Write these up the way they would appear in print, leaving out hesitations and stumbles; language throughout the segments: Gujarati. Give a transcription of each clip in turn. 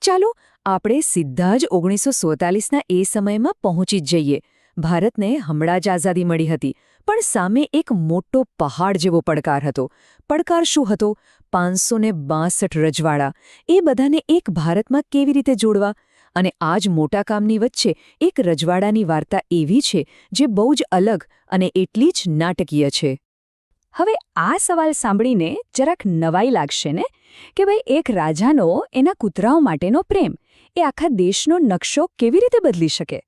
ચાલો આપણે સીધા જ 1947ના એ સમયમાં પહોંચી જ જઈએ. ભારતને હમણાં જ આઝાદી મળી હતી, પણ સામે એક મોટો પહાડ જેવો પડકાર હતો. પડકાર શું હતો? 562 રજવાડા. એ બધાને એક ભારતમાં કેવી રીતે જોડવા? અને આ જ મોટા કામની વચ્ચે એક રજવાડાની વાર્તા એવી છે જે બહુ જ અલગ અને એટલી જ નાટકીય છે. હવે આ સવાલ સાંભળીને જરાક નવાઈ લાગશે ને કે ભાઈ, એક રાજાનો એના કૂતરાઓ માટેનો પ્રેમ એ આખા દેશનો નકશો કેવી રીતે બદલી શકે?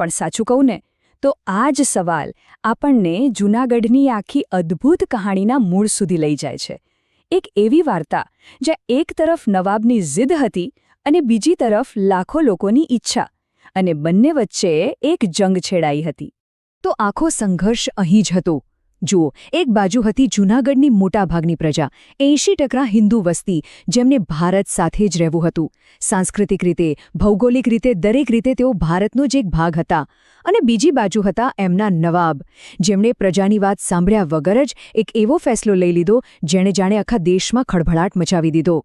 પણ સાચું કહું ને તો આ જ સવાલ આપણને જૂનાગઢની આખી અદ્ભુત કહાણીના મૂળ સુધી લઈ જાય છે. એક એવી વાર્તા જ્યાં એક તરફ નવાબની જિદ હતી અને બીજી તરફ લાખો લોકોની ઈચ્છા, અને બંને વચ્ચે એક જંગ છેડાઈ હતી. તો આખો સંઘર્ષ અહીં જ હતો. જુઓ, એક બાજુ હતી જૂનાગઢની મોટાભાગની પ્રજા, 80% હિન્દુ વસ્તી, જેમને ભારત સાથે જ રહેવું હતું. સાંસ્કૃતિક રીતે, ભૌગોલિક રીતે, દરેક રીતે તેઓ ભારતનો જ એક ભાગ હતા. અને બીજી બાજુ હતા એમના નવાબ, જેમણે પ્રજાની વાત સાંભળ્યા વગર જ એક એવો ફેસલો લઈ લીધો જેણે જાણે આખા દેશમાં ખળભળાટ મચાવી દીધો.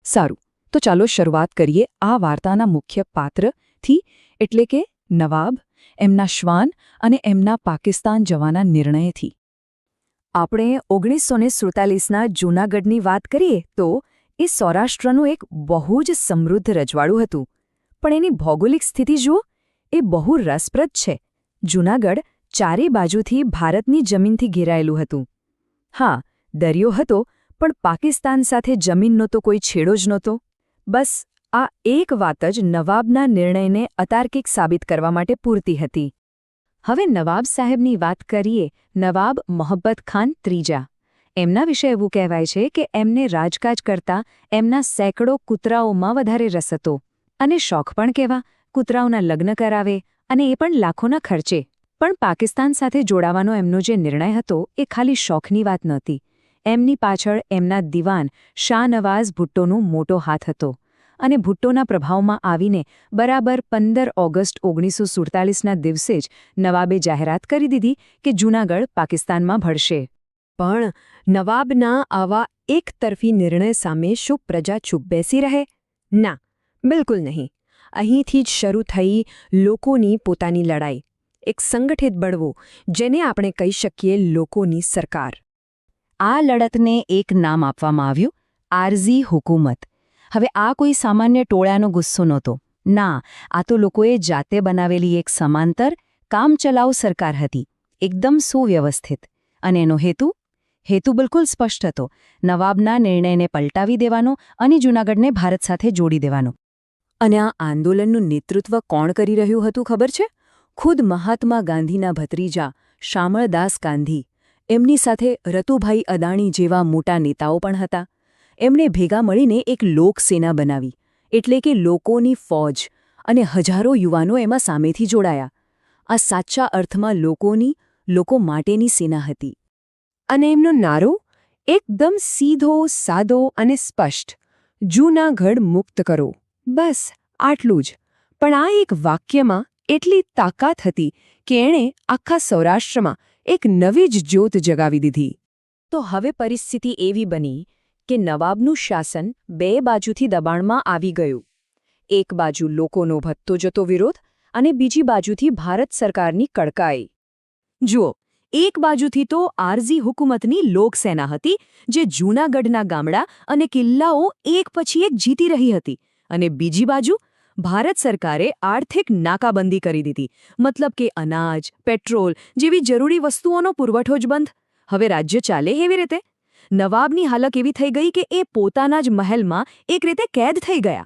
સારું, તો ચાલો શરૂઆત કરીએ આ વાર્તાના મુખ્ય પાત્રથી, એટલે કે નવાબ, એમના શ્વાન અને એમના પાકિસ્તાન જવાના નિર્ણયથી. આપણે 1947ના જૂનાગઢની વાત કરીએ તો એ સૌરાષ્ટ્રનું એક બહુ જ સમૃદ્ધ રજવાડું હતું. પણ એની ભૌગોલિક સ્થિતિ જુઓ, એ બહુ રસપ્રદ છે. જૂનાગઢ ચારે બાજુથી ભારતની જમીનથી ઘેરાયેલું હતું. હા, દરિયો હતો, પણ પાકિસ્તાન સાથે જમીનનો તો કોઈ છેડો જ નહોતો. બસ આ એક વાત જ નવાબના નિર્ણયને અતાર્કિક સાબિત કરવા માટે પૂરતી હતી. હવે નવાબ સાહેબની વાત કરીએ. નવાબ મોહબ્બત ખાન ત્રીજા. એમના વિશે એવું કહેવાય છે કે એમને રાજકાજ કરતાં એમના સેંકડો કૂતરાઓમાં વધારે રસ હતો. અને શોખ પણ કેવા, કૂતરાઓના લગ્ન કરાવે, અને એ પણ લાખોના ખર્ચે. પણ પાકિસ્તાન સાથે જોડાવાનો એમનો જે નિર્ણય હતો એ ખાલી શોખની વાત નહોતી. એમની પાછળ એમના દિવાન શાહનવાઝ ભુટ્ટોનો મોટો હાથ હતો. અને ભુટ્ટોના પ્રભાવમાં આવીને બરાબર 15 ઓગસ્ટ 1947ના દિવસે જ નવાબે જાહેરાત કરી દીધી કે જૂનાગઢ પાકિસ્તાનમાં ભળશે. પણ નવાબના આવા એકતરફી નિર્ણય સામે શું પ્રજા ચૂપ બેસી રહે? ના, બિલકુલ નહીં. અહીંથી જ શરૂ થઈ લોકોની પોતાની લડાઈ. એક સંગઠિત બળવો, જેને આપણે કહી શકીએ લોકોની સરકાર. આ લડતને એક નામ આપવામાં આવ્યું, આરઝી હુકુમત. હવે આ કોઈ સામાન્ય ટોળાનો ગુસ્સો નહોતો. ના, આ તો લોકોએ જાતે બનાવેલી એક સમાંતર, કામચલાઉ સરકાર હતી, એકદમ સુવ્યવસ્થિત. અને એનો હેતુ બિલકુલ સ્પષ્ટ હતો: નવાબના નિર્ણયને પલટાવી દેવાનો અને જૂનાગઢને ભારત સાથે જોડી દેવાનો. અને આ આંદોલનનું નેતૃત્વ કોણ કરી રહ્યું હતું ખબર છે? ખુદ મહાત્મા ગાંધીના ભત્રીજા શામળદાસ ગાંધી. એમની સાથે રતુભાઈ અદાણી જેવા મોટા નેતાઓ પણ હતા. એમણે ભેગા મળીને એક લોકસેના બનાવી, એટલે કે લોકોની ફોજ, અને હજારો યુવાનો એમાં સામેથી જોડાયા. આ સાચા અર્થમાં લોકો માટેની સેના હતી. અને એમનો નારો એકદમ સીધો, સાદો અને સ્પષ્ટ: જૂનાગઢ મુક્ત કરો. બસ આટલું જ. પણ આ એક વાક્યમાં એટલી તાકાત હતી કે એણે આખા સૌરાષ્ટ્રમાં એક નવી જ જ્યોત જગાવી દીધી. તો હવે પરિસ્થિતિ એવી બની કે નવાબનું શાસન બે બાજુથી દબાણમાં આવી ગયું. એક બાજુ લોકોનો વધતો જતો વિરોધ, અને બીજી બાજુથી ભારત સરકારની કડકાઈ. જુઓ, એક બાજુથી તો આરઝી હુકુમતની લોકસેના હતી, જે જૂનાગઢના ગામડા અને કિલ્લાઓ એક પછી એક જીતી રહી હતી. અને બીજી બાજુ ભારત સરકારે આર્થિક નાકાબંધી કરી દીધી. મતલબ કે અનાજ, પેટ્રોલ જેવી જરૂરી વસ્તુઓનો પુરવઠો જ બંધ. હવે રાજ્ય ચાલે એવી રીતે? નવાબની હાલત એવી થઈ ગઈ કે એ પોતાના જ મહેલમાં એક રીતે કેદ થઈ ગયા.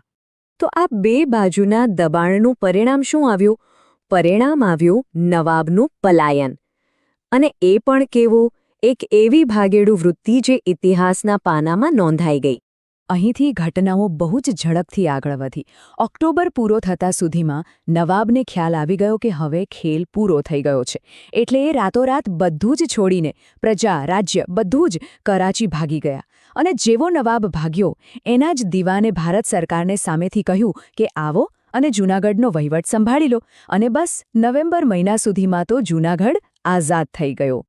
તો આ બે બાજુના દબાણનું પરિણામ શું આવ્યું? પરિણામ આવ્યું નવાબનું પલાયન. અને એ પણ કેવું? એક એવી ભાગેડુ વૃત્તિ જે ઇતિહાસના પાનામાં નોંધાઈ ગઈ. અહીંથી ઘટનાઓ બહુ જ ઝડપથી આગળ વધી. ઓક્ટોબર પૂરો થતા સુધીમાં નવાબને ખ્યાલ આવી ગયો કે હવે ખેલ પૂરો થઈ ગયો છે. એટલે એ રાતોરાત બધું જ છોડીને, પ્રજા, રાજ્ય બધું જ કરાચી ભાગી ગયા. અને જેવો નવાબ ભાગ્યો, એના જ દીવાને ભારત સરકારને સામેથી કહ્યું કે આવો અને જૂનાગઢનો વહીવટ સંભાળી લો. અને બસ નવેમ્બર મહિના સુધીમાં તો જૂનાગઢ આઝાદ થઈ ગયો.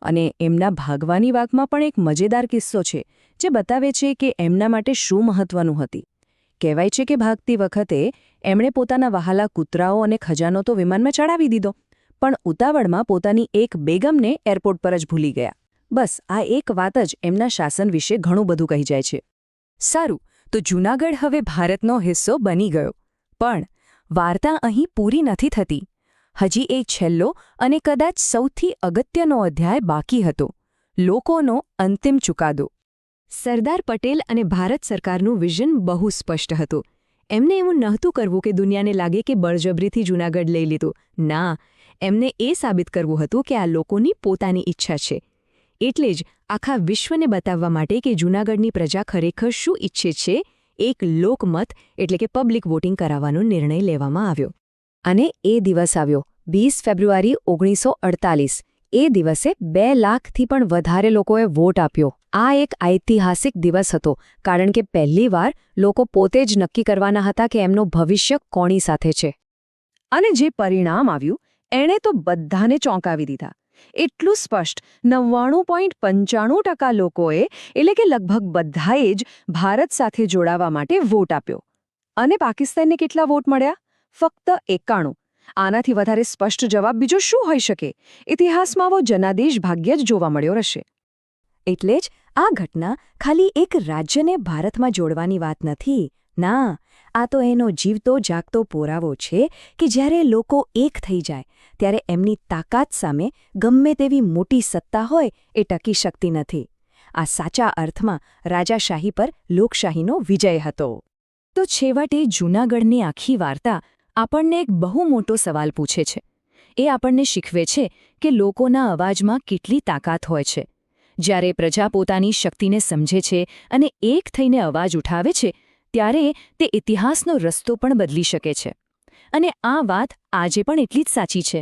અને એમના ભાગવાની વાતમાં પણ એક મજેદાર કિસ્સો છે, જે બતાવે છે કે એમના માટે શું મહત્વનું હતી. કહેવાય છે કે ભાગતી વખતે એમણે પોતાના વહાલા કૂતરાઓ અને ખજાનો તો વિમાનમાં ચડાવી દીધો, પણ ઉતાવળમાં પોતાની એક બેગમને એરપોર્ટ પર જ ભૂલી ગયા. બસ આ એક વાત જ એમના શાસન વિશે ઘણું બધું કહી જાય છે. સારું, તો જૂનાગઢ હવે ભારતનો હિસ્સો બની ગયો. પણ વાર્તા અહીં પૂરી નથી થતી. હજી એક છેલ્લો અને કદાચ સૌથી અગત્યનો અધ્યાય બાકી હતો: લોકોનો અંતિમ ચુકાદો. સરદાર પટેલ અને ભારત સરકારનું વિઝન બહુ સ્પષ્ટ હતું. એમને એવું નહોતું કરવું કે દુનિયાને લાગે કે બળજબરીથી જૂનાગઢ લઈ લીધું. ના, એમને એ સાબિત કરવું હતું કે આ લોકોની પોતાની ઈચ્છા છે. એટલે જ આખા વિશ્વને બતાવવા માટે કે જૂનાગઢની પ્રજા ખરેખર શું ઈચ્છે છે, એક લોકમત એટલે કે પબ્લિક વોટિંગ કરાવવાનો નિર્ણય લેવામાં આવ્યો. અને એ દિવસ આવ્યો 20 ફેબ્રુઆરી 1948. એ દિવસે 2 લાખથી પણ વધારે લોકોએ વોટ આપ્યો. આ એક ઐતિહાસિક દિવસ હતો, કારણ કે પહેલીવાર લોકો પોતે જ નક્કી કરવાના હતા કે એમનું ભવિષ્ય કોની સાથે છે. અને જે પરિણામ આવ્યું એણે તો બધાને ચોંકાવી દીધા. એટલું સ્પષ્ટ 99.95% લોકોએ, એટલે કે લગભગ બધાએ જ ભારત સાથે જોડાવા માટે વોટ આપ્યો. અને પાકિસ્તાનને કેટલા વોટ મળ્યા? ફક્ત 91. આનાથી વધારે સ્પષ્ટ જવાબ બીજો શું હોઈ શકે? ઇતિહાસમાં આવો જનાદેશ ભાગ્યે જ જોવા મળ્યો રહેશે. એટલે જ આ ઘટના ખાલી એક રાજ્યને ભારતમાં જોડવાની વાત નથી. ના, આ તો એનો જીવતો જાગતો પુરાવો છે કે જ્યારે લોકો એક થઈ જાય ત્યારે એમની તાકાત સામે ગમે તેવી મોટી સત્તા હોય એ ટકી શકતી નથી. આ સાચા અર્થમાં રાજાશાહી પર લોકશાહીનો વિજય હતો. તો છેવટે જૂનાગઢની આખી વાર્તા આપણને એક બહુ મોટો સવાલ પૂછે છે. એ આપણને શીખવે છે કે લોકોના અવાજમાં કેટલી તાકાત હોય છે. જ્યારે પ્રજા પોતાની શક્તિને સમજે છે અને એક થઈને અવાજ ઉઠાવે છે, ત્યારે તે ઇતિહાસનો રસ્તો પણ બદલી શકે છે. અને આ વાત આજે પણ એટલી જ સાચી છે.